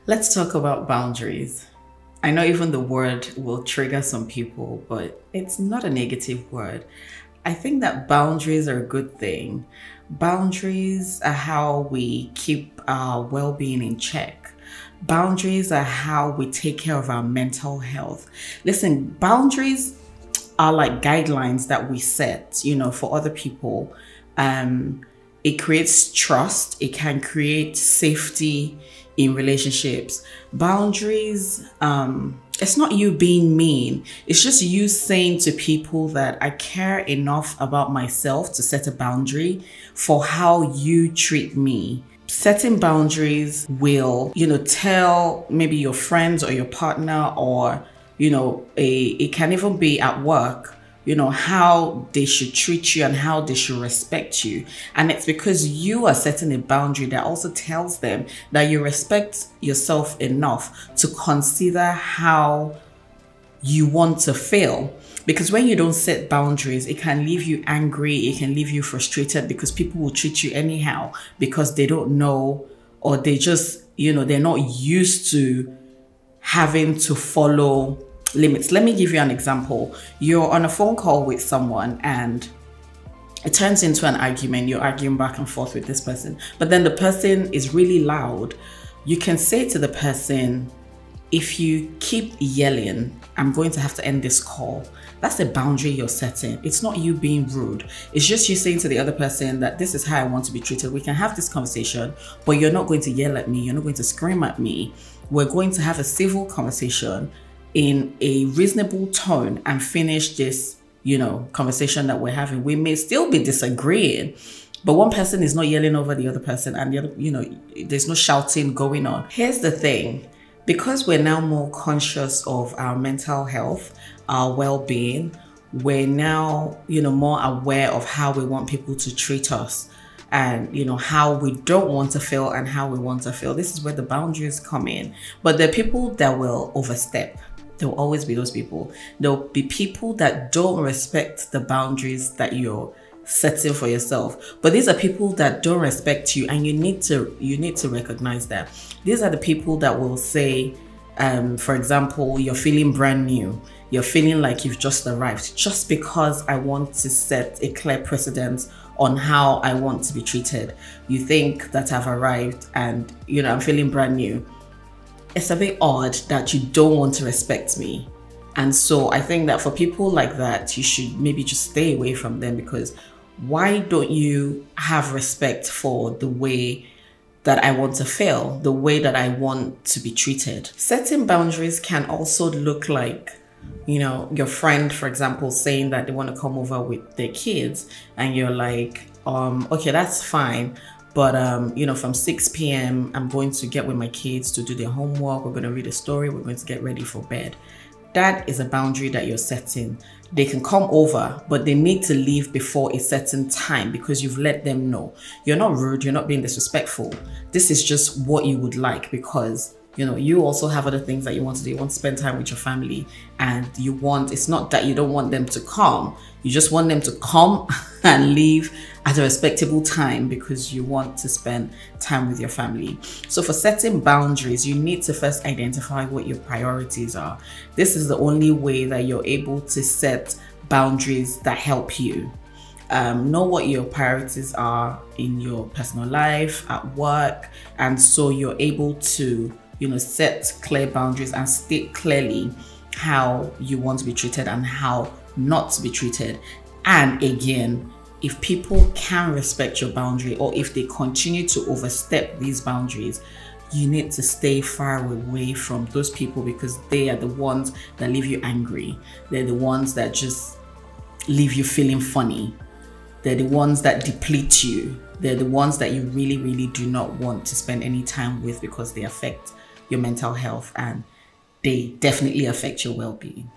Let's talk about boundaries. I know even the word will trigger some people, but it's not a negative word. I think that boundaries are a good thing. Boundaries are how we keep our well being in check. Boundaries are how we take care of our mental health. Listen, boundaries are like guidelines that we set, for other people. It creates trust. It can create safety in relationships. Boundaries, it's not you being mean. It's just you saying to people that I care enough about myself to set a boundary for how you treat me. Setting boundaries will, tell maybe your friends or your partner or, it can even be at work, how they should treat you and how they should respect you. And it's because you are setting a boundary that also tells them that you respect yourself enough to consider how you want to feel. Because when you don't set boundaries, it can leave you angry, it can leave you frustrated because people will treat you anyhow because they don't know, or they just, they're not used to having to follow limits. Let me give you an example. You're on a phone call with someone and it turns into an argument. You're arguing back and forth with this person, but then the person is really loud. You can say to the person, if you keep yelling, I'm going to have to end this call. That's a boundary you're setting. It's not you being rude. It's just you saying to the other person that this is how I want to be treated. We can have this conversation, but you're not going to yell at me. You're not going to scream at me. We're going to have a civil conversation in a reasonable tone and finish this, conversation that we're having. We may still be disagreeing, but one person is not yelling over the other person and the other, there's no shouting going on. Here's the thing. Because we're now more conscious of our mental health, our well-being, we're now, more aware of how we want people to treat us and, how we don't want to feel and how we want to feel. This is where the boundaries come in. But there are people that will overstep. There will always be those people. There'll be people that don't respect the boundaries that you're setting for yourself. But these are people that don't respect you, and you need to recognize that. These are the people that will say, for example, you're feeling brand new. You're feeling like you've just arrived. Just because I want to set a clear precedent on how I want to be treated, you think that I've arrived and, I'm feeling brand new. It's a bit odd that you don't want to respect me. And so I think that for people like that, you should maybe just stay away from them, because why don't you have respect for the way that I want to feel, the way that I want to be treated? Setting boundaries can also look like, your friend, for example, saying that they want to come over with their kids, and you're like, okay, that's fine. But, from 6 p.m., I'm going to get with my kids to do their homework. We're going to read a story. We're going to get ready for bed. That is a boundary that you're setting. They can come over, but they need to leave before a certain time because you've let them know. You're not rude. You're not being disrespectful. This is just what you would like because, you also have other things that you want to do. You want to spend time with your family, and it's not that you don't want them to come. You just want them to come and leave at a respectable time because you want to spend time with your family. So for setting boundaries, you need to first identify what your priorities are. This is the only way that you're able to set boundaries that help you. Know what your priorities are in your personal life, at work, and so you're able to set clear boundaries and state clearly how you want to be treated and how not to be treated. And again, if people can respect your boundary, or if they continue to overstep these boundaries, you need to stay far away from those people, because they are the ones that leave you angry. They're the ones that just leave you feeling funny. They're the ones that deplete you. They're the ones that you really, really do not want to spend any time with, because they affect your mental health and they definitely affect your well-being.